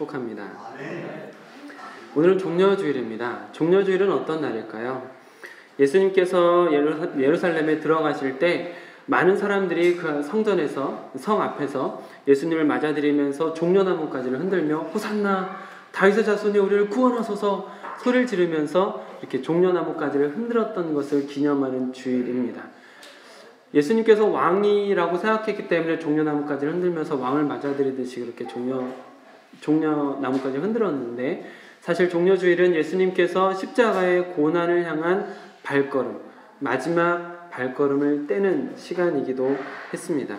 축복합니다. 오늘은 종려주일입니다. 종려주일은 어떤 날일까요? 예수님께서 예루살렘에 들어가실 때 많은 사람들이 그 성전에서, 성 앞에서 예수님을 맞아들이면서 종려나무가지를 흔들며 호산나 다윗의 자손이 우리를 구원하소서 소리를 지르면서 이렇게 종려나무가지를 흔들었던 것을 기념하는 주일입니다. 예수님께서 왕이라고 생각했기 때문에 종려나무가지를 흔들면서 왕을 맞아들이듯이 그렇게 종려나무까지 흔들었는데, 사실 종려주일은 예수님께서 십자가의 고난을 향한 발걸음, 마지막 발걸음을 떼는 시간이기도 했습니다.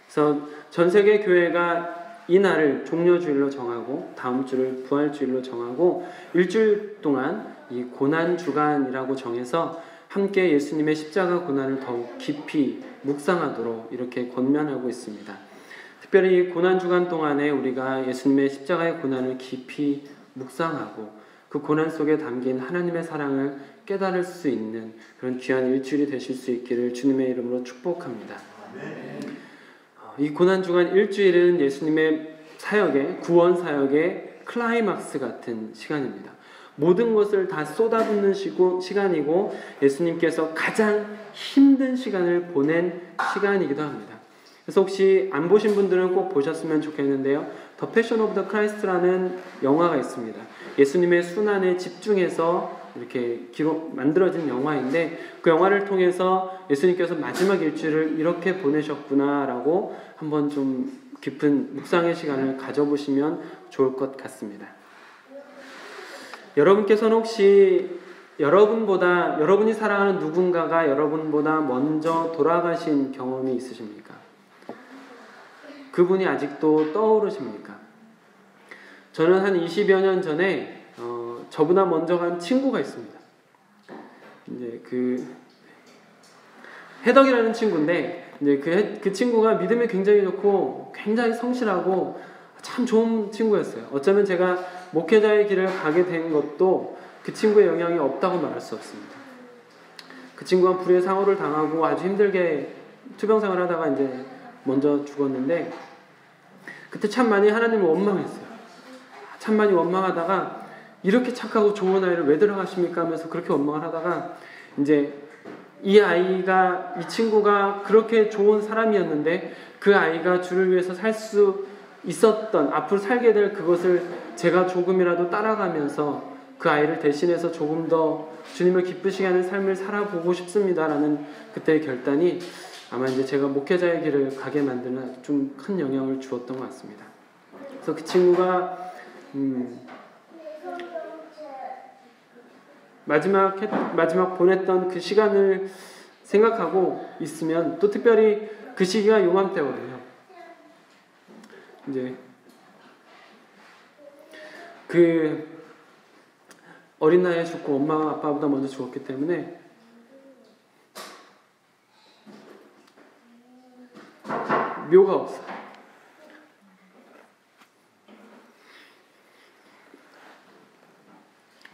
그래서 전 세계 교회가 이 날을 종려주일로 정하고 다음 주를 부활주일로 정하고 일주일 동안 이 고난주간이라고 정해서 함께 예수님의 십자가 고난을 더욱 깊이 묵상하도록 이렇게 권면하고 있습니다. 특별히 이 고난주간 동안에 우리가 예수님의 십자가의 고난을 깊이 묵상하고 그 고난 속에 담긴 하나님의 사랑을 깨달을 수 있는 그런 귀한 일주일이 되실 수 있기를 주님의 이름으로 축복합니다. 이 고난주간 일주일은 예수님의 사역의, 구원 사역의 클라이막스 같은 시간입니다. 모든 것을 다 쏟아붓는 시간이고 예수님께서 가장 힘든 시간을 보낸 시간이기도 합니다. 그래서 혹시 안 보신 분들은 꼭 보셨으면 좋겠는데요. 더 패션 오브 더 크라이스트라는 영화가 있습니다. 예수님의 순환에 집중해서 이렇게 만들어진 영화인데, 그 영화를 통해서 예수님께서 마지막 일주일을 이렇게 보내셨구나라고 한번 좀 깊은 묵상의 시간을 가져보시면 좋을 것 같습니다. 여러분께서는 혹시 여러분이 사랑하는 누군가가 여러분보다 먼저 돌아가신 경험이 있으십니까? 그분이 아직도 떠오르십니까? 저는 한 20여 년 전에 저보다 먼저 간 친구가 있습니다. 이제 해덕이라는 친구인데, 이제 그 친구가 믿음이 굉장히 좋고 굉장히 성실하고 참 좋은 친구였어요. 어쩌면 제가 목회자의 길을 가게 된 것도 그 친구의 영향이 없다고 말할 수 없습니다. 그 친구가 불의의 상호를 당하고 아주 힘들게 투병생활을 하다가 이제 먼저 죽었는데, 그때 참 많이 하나님을 원망했어요. 참 많이 원망하다가 이렇게 착하고 좋은 아이를 왜 들어가십니까 하면서 그렇게 원망을 하다가, 이제 이 친구가 그렇게 좋은 사람이었는데 그 아이가 주를 위해서 살 수 있었던, 앞으로 살게 될 그것을 제가 조금이라도 따라가면서 그 아이를 대신해서 조금 더 주님을 기쁘시게 하는 삶을 살아보고 싶습니다라는 그때의 결단이 아마 이제 제가 목회자의 길을 가게 만드는 좀 큰 영향을 주었던 것 같습니다. 그래서 그 친구가 마지막 보냈던 그 시간을 생각하고 있으면, 또 특별히 그 시기가 요맘때거든요. 이제 그 어린 나이에 죽고 엄마 아빠보다 먼저 죽었기 때문에 묘가 없어요.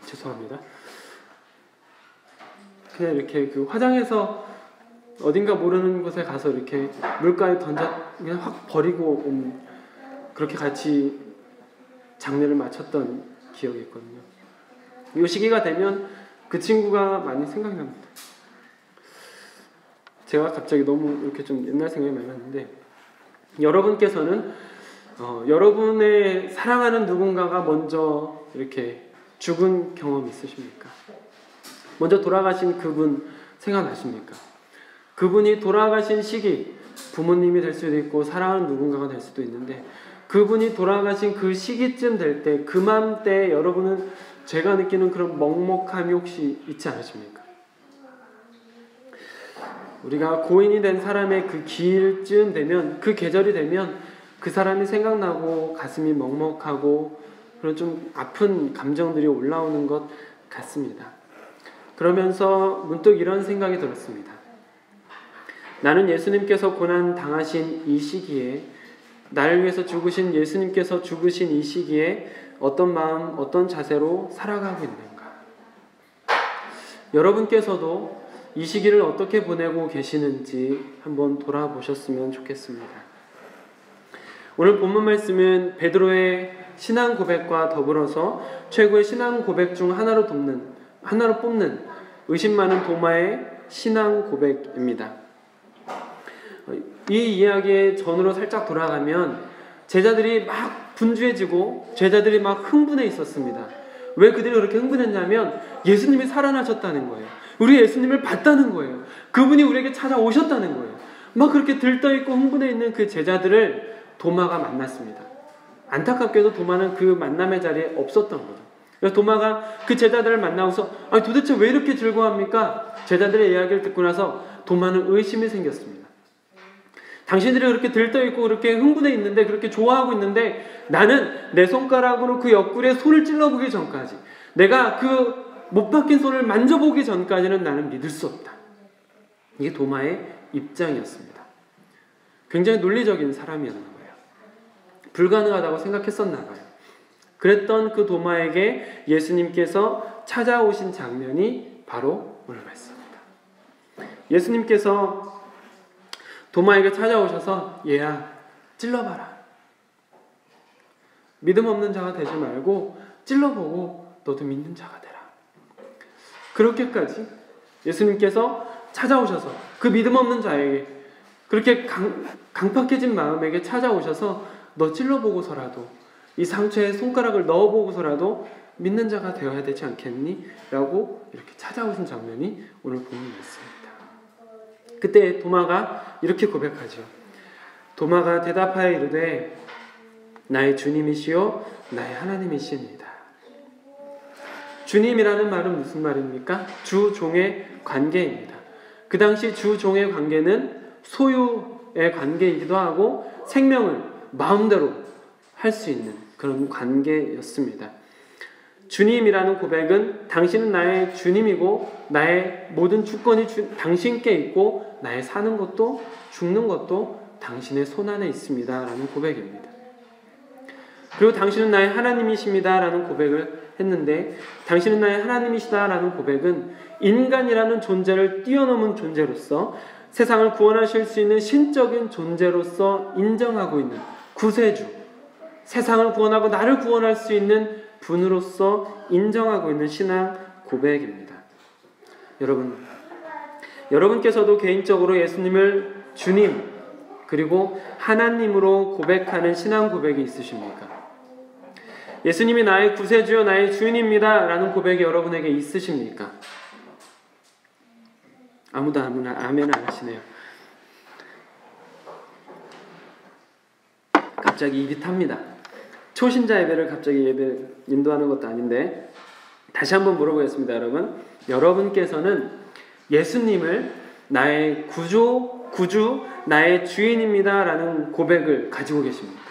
죄송합니다. 그냥 이렇게 그 화장해서 어딘가 모르는 곳에 가서 이렇게 물가에 그냥 확 버리고 그렇게 같이 장례를 마쳤던 기억이 있거든요. 이 시기가 되면 그 친구가 많이 생각이 납니다. 제가 갑자기 너무 이렇게 좀 옛날 생각이 많이 났는데, 여러분께서는 여러분의 사랑하는 누군가가 먼저 이렇게 죽은 경험이 있으십니까? 먼저 돌아가신 그분 생각나십니까? 그분이 돌아가신 시기, 부모님이 될 수도 있고 사랑하는 누군가가 될 수도 있는데, 그분이 돌아가신 그 시기쯤 될 때, 그맘때 여러분은 제가 느끼는 그런 먹먹함이 혹시 있지 않으십니까? 우리가 고인이 된 사람의 그 기일쯤 되면, 그 계절이 되면 그 사람이 생각나고 가슴이 먹먹하고 그런 좀 아픈 감정들이 올라오는 것 같습니다. 그러면서 문득 이런 생각이 들었습니다. 나는 예수님께서 고난 당하신 이 시기에, 나를 위해서 죽으신 예수님께서 죽으신 이 시기에 어떤 마음, 어떤 자세로 살아가고 있는가? 여러분께서도 이 시기를 어떻게 보내고 계시는지 한번 돌아보셨으면 좋겠습니다. 오늘 본문 말씀은 베드로의 신앙 고백과 더불어서 최고의 신앙 고백 중 하나로 뽑는 의심 많은 도마의 신앙 고백입니다. 이 이야기의 전으로 살짝 돌아가면 제자들이 막 분주해지고 제자들이 막 흥분해 있었습니다. 왜 그들이 그렇게 흥분했냐면 예수님이 살아나셨다는 거예요. 우리 예수님을 봤다는 거예요. 그분이 우리에게 찾아오셨다는 거예요. 막 그렇게 들떠있고 흥분해 있는 그 제자들을 도마가 만났습니다. 안타깝게도 도마는 그 만남의 자리에 없었던 거죠. 그래서 도마가 그 제자들을 만나고서 도대체 왜 이렇게 즐거워합니까? 제자들의 이야기를 듣고 나서 도마는 의심이 생겼습니다. 당신들이 그렇게 들떠있고 그렇게 흥분해 있는데, 그렇게 좋아하고 있는데, 나는 내 손가락으로 그 옆구리에 손을 찔러보기 전까지, 내가 그 못 박힌 손을 만져보기 전까지는 나는 믿을 수 없다. 이게 도마의 입장이었습니다. 굉장히 논리적인 사람이었나 봐요. 불가능하다고 생각했었나 봐요. 그랬던 그 도마에게 예수님께서 찾아오신 장면이 바로 오늘 말씀입니다. 예수님께서 도마에게 찾아오셔서 얘야 찔러봐라. 믿음 없는 자가 되지 말고 찔러보고 너도 믿는 자가 되라. 그렇게까지 예수님께서 찾아오셔서 그 믿음 없는 자에게, 그렇게 강팍해진 마음에게 찾아오셔서 너 찔러보고서라도, 이 상처에 손가락을 넣어보고서라도 믿는 자가 되어야 되지 않겠니? 라고 이렇게 찾아오신 장면이 오늘 본문 말씀입니다. 그때 도마가 이렇게 고백하죠. 도마가 대답하여 이르되 나의 주님이시요 나의 하나님이시니이다. 주님이라는 말은 무슨 말입니까? 주종의 관계입니다. 그 당시 주종의 관계는 소유의 관계이기도 하고 생명을 마음대로 할 수 있는 그런 관계였습니다. 주님이라는 고백은 당신은 나의 주님이고 나의 모든 주권이 당신께 있고 나의 사는 것도 죽는 것도 당신의 손안에 있습니다 라는 고백입니다. 그리고 당신은 나의 하나님이십니다 라는 고백을 했는데, 당신은 나의 하나님이시다 라는 고백은 인간이라는 존재를 뛰어넘은 존재로서 세상을 구원하실 수 있는 신적인 존재로서 인정하고 있는 구세주, 세상을 구원하고 나를 구원할 수 있는 분으로서 인정하고 있는 신앙 고백입니다. 여러분께서도 개인적으로 예수님을 주님 그리고 하나님으로 고백하는 신앙 고백이 있으십니까? 예수님이 나의 구세주요 나의 주인입니다 라는 고백이 여러분에게 있으십니까? 아무도 아멘 안 하시네요. 갑자기 입이 탑니다. 초신자 예배를 갑자기 예배 인도하는 것도 아닌데 다시 한번 물어보겠습니다. 여러분께서는 예수님을 나의 구주, 나의 주인입니다 라는 고백을 가지고 계십니까?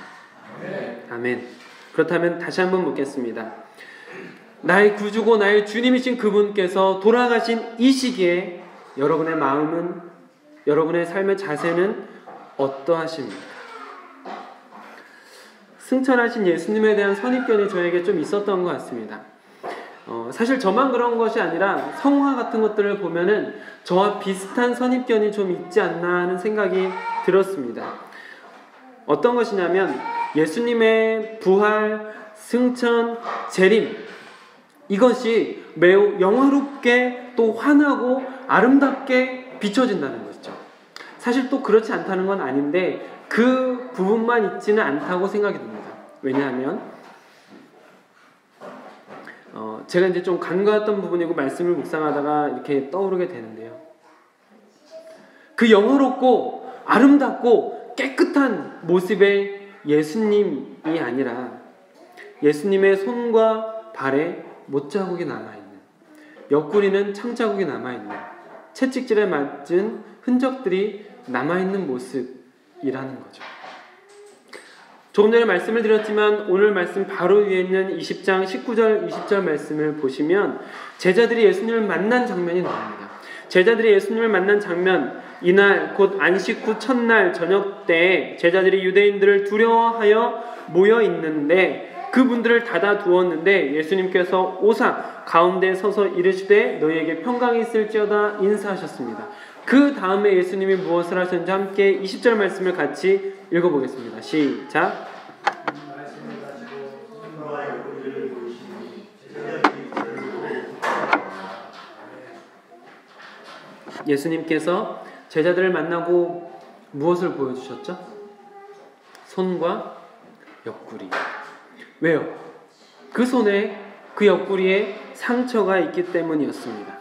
아멘. 그렇다면 다시 한번 묻겠습니다. 나의 구주고 나의 주님이신 그분께서 돌아가신 이 시기에 여러분의 마음은, 여러분의 삶의 자세는 어떠하십니까? 승천하신 예수님에 대한 선입견이 저에게 좀 있었던 것 같습니다. 사실 저만 그런 것이 아니라 성화 같은 것들을 보면은 저와 비슷한 선입견이 좀 있지 않나 하는 생각이 들었습니다. 어떤 것이냐면 예수님의 부활, 승천, 재림, 이것이 매우 영화롭게 또 환하고 아름답게 비춰진다는 것이죠. 사실 또 그렇지 않다는 건 아닌데 그 부분만 있지는 않다고 생각이 듭니다. 왜냐하면 제가 이제 좀 간과했던 부분이고 말씀을 묵상하다가 이렇게 떠오르게 되는데요. 그 영화롭고 아름답고 깨끗한 모습의 예수님이 아니라 예수님의 손과 발에 못자국이 남아있는, 옆구리는 창자국이 남아있는, 채찍질에 맞은 흔적들이 남아있는 모습이라는 거죠. 조금 전에 말씀을 드렸지만 오늘 말씀 바로 위에 있는 20장 19절 20절 말씀을 보시면 제자들이 예수님을 만난 장면이 나옵니다. 제자들이 예수님을 만난 장면, 이날 곧 안식 후 첫날 저녁 때 제자들이 유대인들을 두려워하여 모여 있는데 그분들을 닫아 두었는데 예수님께서 오사 가운데 서서 이르시되 너희에게 평강이 있을지어다 인사하셨습니다. 그 다음에 예수님이 무엇을 하셨는지 함께 20절 말씀을 같이 읽어보겠습니다. 시작. 예수님께서 제자들을 만나고 무엇을 보여주셨죠? 손과 옆구리. 왜요? 그 손에, 그 옆구리에 상처가 있기 때문이었습니다.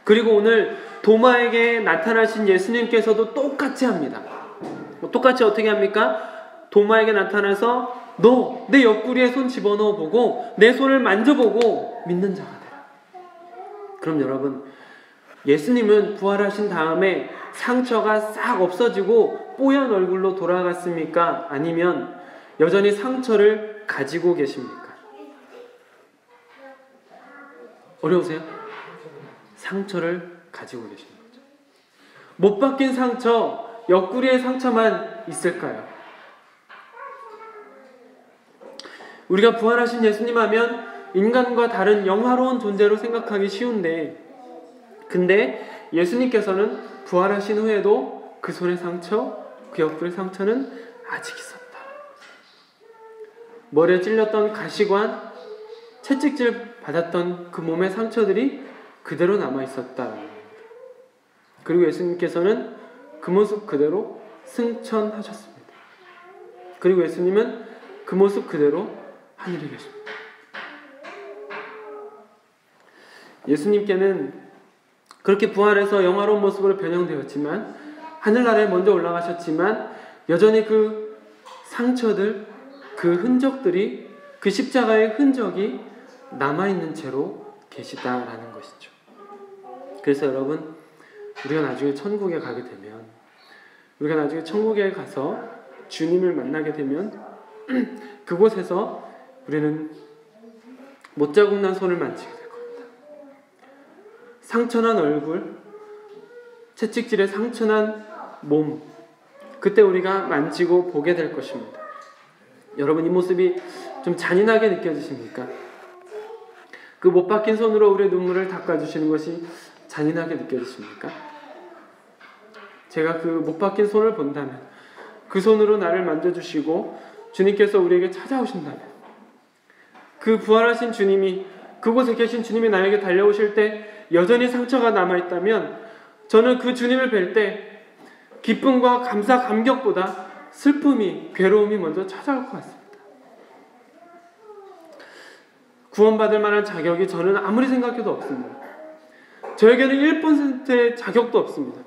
그리고 오늘 도마에게 나타나신 예수님께서도 똑같이 합니다. 똑같이 어떻게 합니까? 도마에게 나타나서 너 내 옆구리에 손 집어넣어 보고 내 손을 만져보고 믿는 자가 되라. 그럼 여러분, 예수님은 부활하신 다음에 상처가 싹 없어지고 뽀얀 얼굴로 돌아갔습니까? 아니면 여전히 상처를 가지고 계십니까? 어려우세요? 상처를 가지고 계시는 거죠. 못 바뀐 상처, 옆구리의 상처만 있을까요? 우리가 부활하신 예수님 하면 인간과 다른 영화로운 존재로 생각하기 쉬운데, 근데 예수님께서는 부활하신 후에도 그 손의 상처, 그 옆구리 상처는 아직 있었다. 머리에 찔렸던 가시관, 채찍질 받았던 그 몸의 상처들이 그대로 남아있었다는 겁니다. 그리고 예수님께서는 그 모습 그대로 승천하셨습니다. 그리고 예수님은 그 모습 그대로 하늘에 계십니다. 예수님께는 그렇게 부활해서 영화로운 모습으로 변형되었지만, 하늘나라에 먼저 올라가셨지만 여전히 그 상처들, 그 흔적들이, 그 십자가의 흔적이 남아있는 채로 계시다라는 것이죠. 그래서 여러분, 우리가 나중에 천국에 가게 되면, 우리가 나중에 천국에 가서 주님을 만나게 되면 그곳에서 우리는 못자국난 손을 만지게 될 겁니다. 상처난 얼굴, 채찍질에 상처난 몸, 그때 우리가 만지고 보게 될 것입니다. 여러분, 이 모습이 좀 잔인하게 느껴지십니까? 그 못 박힌 손으로 우리의 눈물을 닦아주시는 것이 잔인하게 느껴지십니까? 제가 그 못 박힌 손을 본다면, 그 손으로 나를 만져주시고 주님께서 우리에게 찾아오신다면, 그 부활하신 주님이, 그곳에 계신 주님이 나에게 달려오실 때 여전히 상처가 남아있다면, 저는 그 주님을 뵐 때 기쁨과 감사, 감격보다 슬픔이, 괴로움이 먼저 찾아올 것 같습니다. 구원받을 만한 자격이 저는 아무리 생각해도 없습니다. 저에게는 1%의 자격도 없습니다.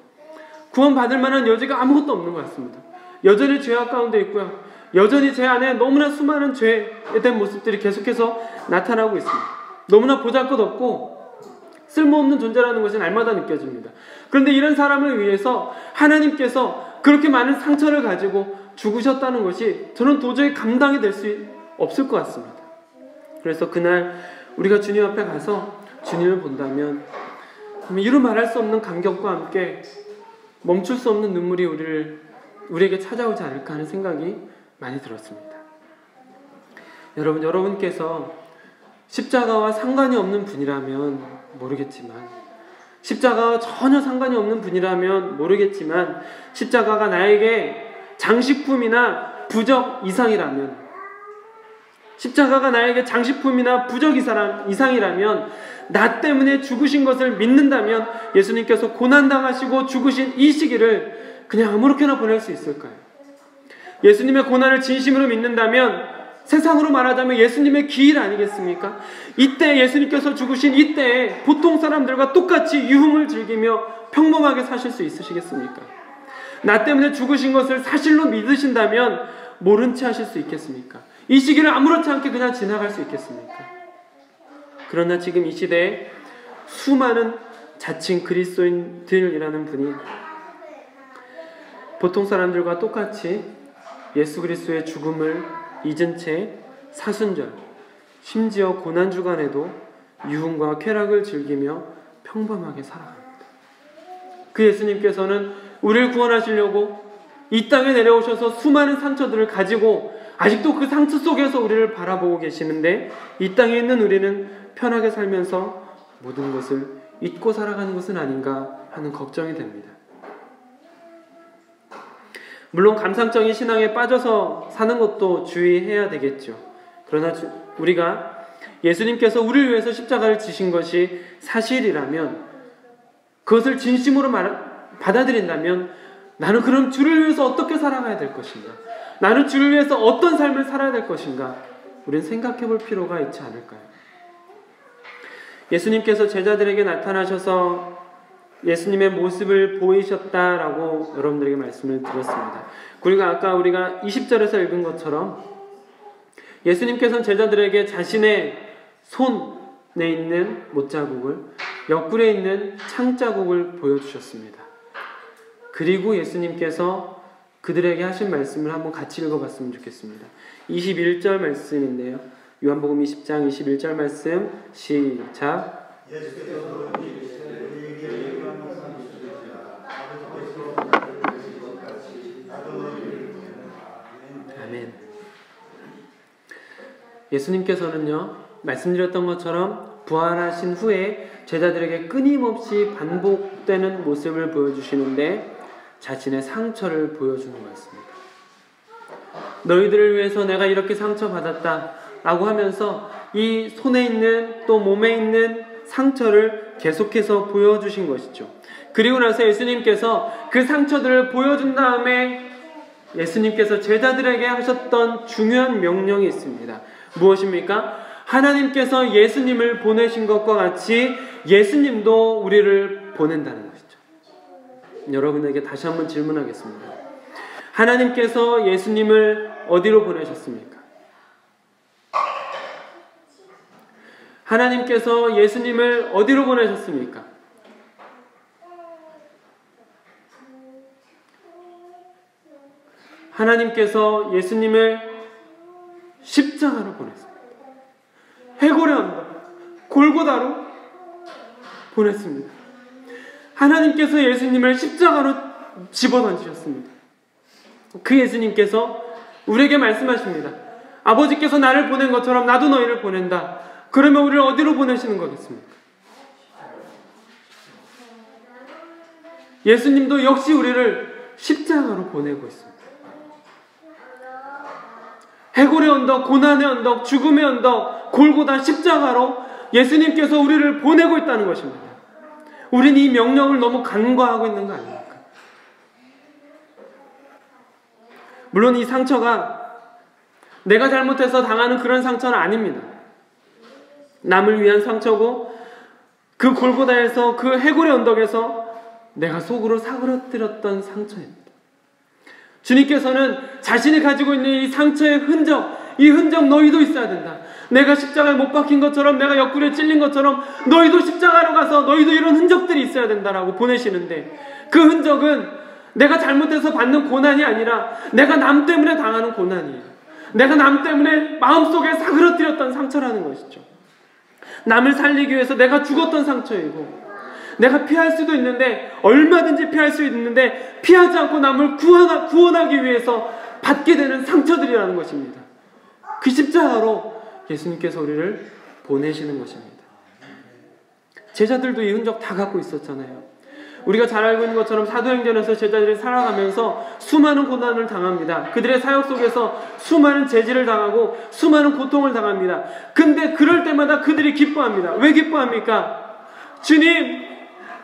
구원받을 만한 여지가 아무것도 없는 것 같습니다. 여전히 죄악 가운데 있고요. 여전히 제 안에 너무나 수많은 죄에 대한 모습들이 계속해서 나타나고 있습니다. 너무나 보잘것없고 쓸모없는 존재라는 것이 날마다 느껴집니다. 그런데 이런 사람을 위해서 하나님께서 그렇게 많은 상처를 가지고 죽으셨다는 것이 저는 도저히 감당이 될 수 없을 것 같습니다. 그래서 그날 우리가 주님 앞에 가서 주님을 본다면 이루 말할 수 없는 감격과 함께 멈출 수 없는 눈물이 우리에게 찾아오지 않을까 하는 생각이 많이 들었습니다. 여러분, 여러분께서 십자가와 상관이 없는 분이라면 모르겠지만, 십자가와 전혀 상관이 없는 분이라면 모르겠지만, 십자가가 나에게 장식품이나 부적 이상이라면, 십자가가 나에게 장식품이나 부적 이상이라면, 나 때문에 죽으신 것을 믿는다면 예수님께서 고난당하시고 죽으신 이 시기를 그냥 아무렇게나 보낼 수 있을까요? 예수님의 고난을 진심으로 믿는다면 세상으로 말하자면 예수님의 기일 아니겠습니까? 이때 예수님께서 죽으신 이때에 보통 사람들과 똑같이 유흥을 즐기며 평범하게 사실 수 있으시겠습니까? 나 때문에 죽으신 것을 사실로 믿으신다면 모른 채 하실 수 있겠습니까? 이 시기를 아무렇지 않게 그냥 지나갈 수 있겠습니까? 그러나 지금 이 시대에 수많은 자칭 그리스도인들이라는 분이 보통 사람들과 똑같이 예수 그리스도의 죽음을 잊은 채 사순절, 심지어 고난주간에도 유흥과 쾌락을 즐기며 평범하게 살아갑니다. 그 예수님께서는 우리를 구원하시려고 이 땅에 내려오셔서 수많은 상처들을 가지고 아직도 그 상처 속에서 우리를 바라보고 계시는데, 이 땅에 있는 우리는 편하게 살면서 모든 것을 잊고 살아가는 것은 아닌가 하는 걱정이 됩니다. 물론 감상적인 신앙에 빠져서 사는 것도 주의해야 되겠죠. 그러나 우리가 예수님께서 우리를 위해서 십자가를 지신 것이 사실이라면 그것을 진심으로 받아들인다면 나는 그럼 주를 위해서 어떻게 살아가야 될 것인가? 나는 주를 위해서 어떤 삶을 살아야 될 것인가? 우리는 생각해 볼 필요가 있지 않을까요? 예수님께서 제자들에게 나타나셔서 예수님의 모습을 보이셨다라고 여러분들에게 말씀을 드렸습니다. 그리고 아까 우리가 20절에서 읽은 것처럼 예수님께서는 제자들에게 자신의 손에 있는 못자국을, 옆구리에 있는 창자국을 보여주셨습니다. 그리고 예수님께서 그들에게 하신 말씀을 한번 같이 읽어봤으면 좋겠습니다. 21절 말씀인데요. 요한복음 20장 21절 말씀 시작. 아멘. 예수님께서는요, 말씀드렸던 것처럼 부활하신 후에 제자들에게 끊임없이 반복되는 모습을 보여주시는데 자신의 상처를 보여주는 것입니다. 너희들을 위해서 내가 이렇게 상처받았다 라고 하면서 이 손에 있는 또 몸에 있는 상처를 계속해서 보여주신 것이죠. 그리고 나서 예수님께서 그 상처들을 보여준 다음에 예수님께서 제자들에게 하셨던 중요한 명령이 있습니다. 무엇입니까? 하나님께서 예수님을 보내신 것과 같이 예수님도 우리를 보낸다는 것이죠. 여러분에게 다시 한번 질문하겠습니다. 하나님께서 예수님을 어디로 보내셨습니까? 하나님께서 예수님을 어디로 보내셨습니까? 하나님께서 예수님을 십자가로 보냈습니다. 해골의 언덕, 골고다로 보냈습니다. 하나님께서 예수님을 십자가로 집어던지셨습니다. 그 예수님께서 우리에게 말씀하십니다. 아버지께서 나를 보낸 것처럼 나도 너희를 보낸다. 그러면 우리를 어디로 보내시는 거겠습니까? 예수님도 역시 우리를 십자가로 보내고 있습니다. 해골의 언덕, 고난의 언덕, 죽음의 언덕, 골고다 십자가로 예수님께서 우리를 보내고 있다는 것입니다. 우리는 이 명령을 너무 간과하고 있는 거 아닙니까? 물론 이 상처가 내가 잘못해서 당하는 그런 상처는 아닙니다. 남을 위한 상처고 그 골고다에서 그 해골의 언덕에서 내가 속으로 사그러뜨렸던 상처입니다. 주님께서는 자신이 가지고 있는 이 상처의 흔적, 이 흔적 너희도 있어야 된다. 내가 십자가에 못 박힌 것처럼, 내가 옆구리에 찔린 것처럼 너희도 십자가로 가서 너희도 이런 흔적들이 있어야 된다라고 보내시는데, 그 흔적은 내가 잘못해서 받는 고난이 아니라 내가 남 때문에 당하는 고난이에요. 내가 남 때문에 마음속에 사그러뜨렸던 상처라는 것이죠. 남을 살리기 위해서 내가 죽었던 상처이고, 내가 피할 수도 있는데, 얼마든지 피할 수 있는데 피하지 않고 남을 구원하기 위해서 받게 되는 상처들이라는 것입니다. 그 십자가로 예수님께서 우리를 보내시는 것입니다. 제자들도 이 흔적 다 갖고 있었잖아요. 우리가 잘 알고 있는 것처럼 사도행전에서 제자들이 살아가면서 수많은 고난을 당합니다. 그들의 사역 속에서 수많은 제지를 당하고 수많은 고통을 당합니다. 근데 그럴 때마다 그들이 기뻐합니다. 왜 기뻐합니까? 주님,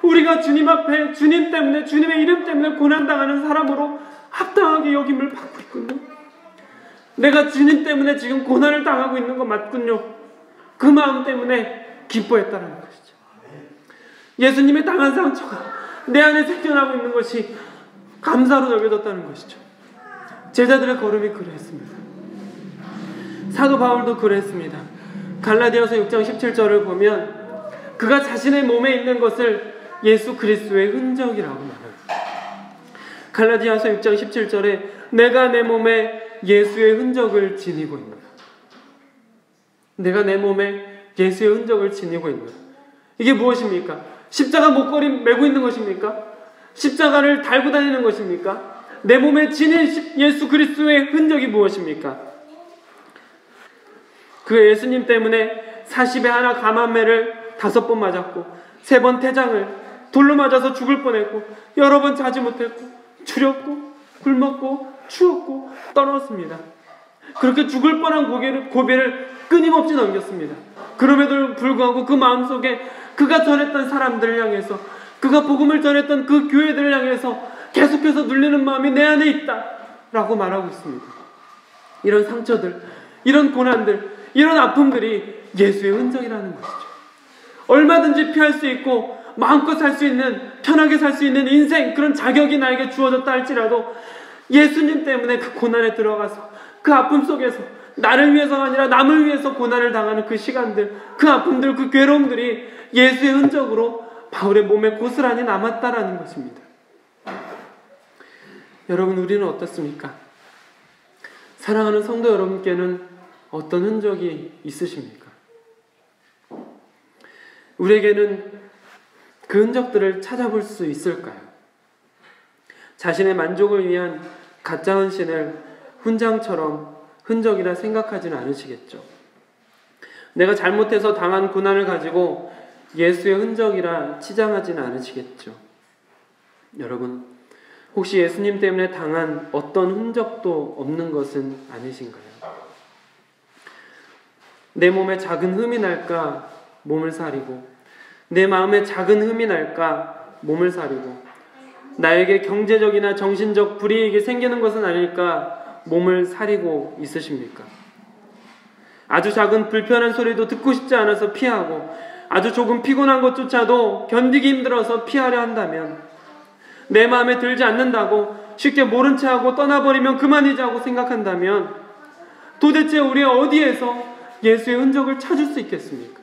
우리가 주님 앞에 주님 때문에, 주님의 이름 때문에 고난당하는 사람으로 합당하게 여김을 받고 있군요. 내가 주님 때문에 지금 고난을 당하고 있는 거 맞군요. 그 마음 때문에 기뻐했다는 것이죠. 예수님의 당한 상처가 내 안에 생겨나고 있는 것이 감사로 여겨졌다는 것이죠. 제자들의 걸음이 그랬습니다. 사도 바울도 그랬습니다. 갈라디아서 6장 17절을 보면 그가 자신의 몸에 있는 것을 예수 그리스도의 흔적이라고 말해요. 갈라디아서 6장 17절에 내가 내 몸에 예수의 흔적을 지니고 있노라. 내가 내 몸에 예수의 흔적을 지니고 있노라. 이게 무엇입니까? 십자가 목걸이 메고 있는 것입니까? 십자가를 달고 다니는 것입니까? 내 몸에 지닌 예수 그리스도의 흔적이 무엇입니까? 그 예수님 때문에 40에 하나 감암매를 5번 맞았고 3번 태장을 돌로 맞아서 죽을 뻔했고 여러 번 자지 못했고 추렸고 굶었고 추웠고 떨었습니다. 그렇게 죽을 뻔한 고비를 끊임없이 넘겼습니다. 그럼에도 불구하고 그 마음속에 그가 전했던 사람들을 향해서 그가 복음을 전했던 그 교회들을 향해서 계속해서 눌리는 마음이 내 안에 있다 라고 말하고 있습니다. 이런 상처들, 이런 고난들, 이런 아픔들이 예수의 흔적이라는 것이죠. 얼마든지 피할 수 있고 마음껏 살 수 있는, 편하게 살 수 있는 인생, 그런 자격이 나에게 주어졌다 할지라도 예수님 때문에 그 고난에 들어가서 그 아픔 속에서 나를 위해서가 아니라 남을 위해서 고난을 당하는 그 시간들, 그 아픔들, 그 괴로움들이 예수의 흔적으로 바울의 몸에 고스란히 남았다라는 것입니다. 여러분, 우리는 어떻습니까? 사랑하는 성도 여러분께는 어떤 흔적이 있으십니까? 우리에게는 그 흔적들을 찾아볼 수 있을까요? 자신의 만족을 위한 가짜 헌신을 훈장처럼 흔적이라 생각하지는 않으시겠죠? 내가 잘못해서 당한 고난을 가지고 예수의 흔적이라 치장하지는 않으시겠죠? 여러분, 혹시 예수님 때문에 당한 어떤 흔적도 없는 것은 아니신가요? 내 몸에 작은 흠이 날까 몸을 사리고, 내 마음에 작은 흠이 날까 몸을 사리고, 나에게 경제적이나 정신적 불이익이 생기는 것은 아닐까 몸을 사리고 있으십니까? 아주 작은 불편한 소리도 듣고 싶지 않아서 피하고, 아주 조금 피곤한 것조차도 견디기 힘들어서 피하려 한다면, 내 마음에 들지 않는다고 쉽게 모른 채 하고 떠나버리면 그만이자고 생각한다면, 도대체 우리가 어디에서 예수의 흔적을 찾을 수 있겠습니까?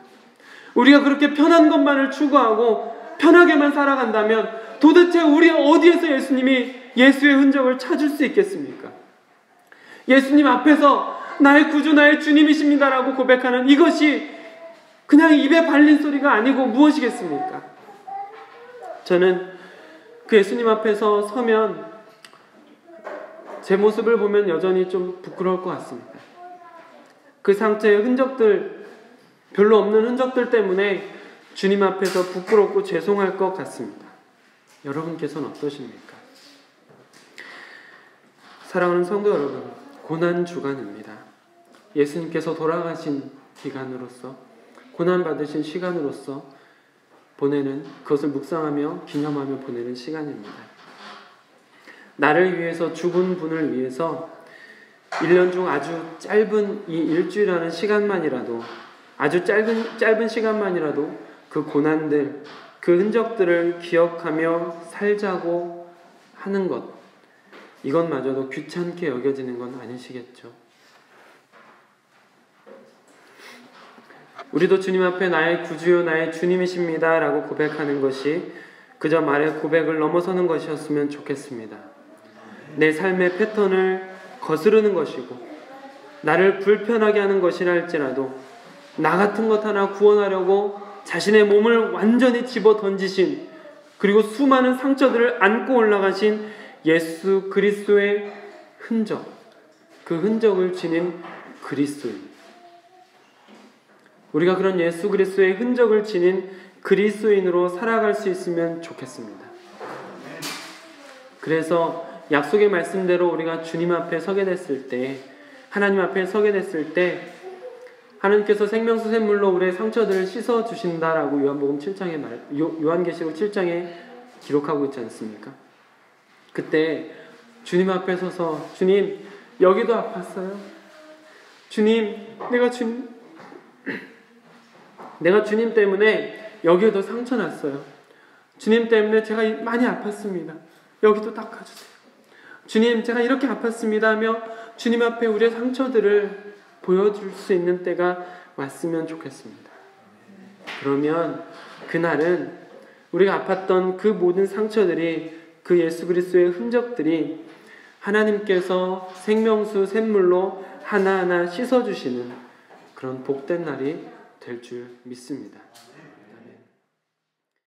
우리가 그렇게 편한 것만을 추구하고 편하게만 살아간다면 도대체 우리가 어디에서 예수님이 예수의 흔적을 찾을 수 있겠습니까? 예수님 앞에서 나의 구주, 나의 주님이십니다라고 고백하는 이것이 그냥 입에 발린 소리가 아니고 무엇이겠습니까? 저는 그 예수님 앞에서 서면 제 모습을 보면 여전히 좀 부끄러울 것 같습니다. 그 상처의 흔적들, 별로 없는 흔적들 때문에 주님 앞에서 부끄럽고 죄송할 것 같습니다. 여러분께서는 어떠십니까? 사랑하는 성도 여러분, 고난 주간입니다. 예수님께서 돌아가신 기간으로서, 고난받으신 시간으로서 보내는, 그것을 묵상하며 기념하며 보내는 시간입니다. 나를 위해서 죽은 분을 위해서 1년 중 아주 짧은 이 일주일이라는 시간만이라도, 아주 짧은 시간만이라도 그 고난들, 그 흔적들을 기억하며 살자고 하는 것, 이것마저도 귀찮게 여겨지는 건 아니시겠죠? 우리도 주님 앞에 나의 구주요 나의 주님이십니다 라고 고백하는 것이 그저 말의 고백을 넘어서는 것이었으면 좋겠습니다. 내 삶의 패턴을 거스르는 것이고 나를 불편하게 하는 것이라 할지라도 나 같은 것 하나 구원하려고 자신의 몸을 완전히 집어 던지신, 그리고 수많은 상처들을 안고 올라가신 예수 그리스도의 흔적, 그 흔적을 지닌 그리스도인, 우리가 그런 예수 그리스도의 흔적을 지닌 그리스도인으로 살아갈 수 있으면 좋겠습니다. 그래서 약속의 말씀대로 우리가 주님 앞에 서게 됐을 때, 하나님 앞에 서게 됐을 때 하나님께서 생명수 샘물로 우리의 상처들을 씻어주신다라고 요한계시록 7장에 기록하고 있지 않습니까? 그때 주님 앞에 서서, 주님, 여기도 아팠어요. 주님, 내가 주님 때문에 여기에도 상처 났어요. 주님 때문에 제가 많이 아팠습니다. 여기도 닦아주세요. 주님, 제가 이렇게 아팠습니다 하며 주님 앞에 우리의 상처들을 보여줄 수 있는 때가 왔으면 좋겠습니다. 그러면 그날은 우리가 아팠던 그 모든 상처들이, 그 예수 그리스도의 흔적들이 하나님께서 생명수 샘물로 하나하나 씻어주시는 그런 복된 날이 될 줄 믿습니다.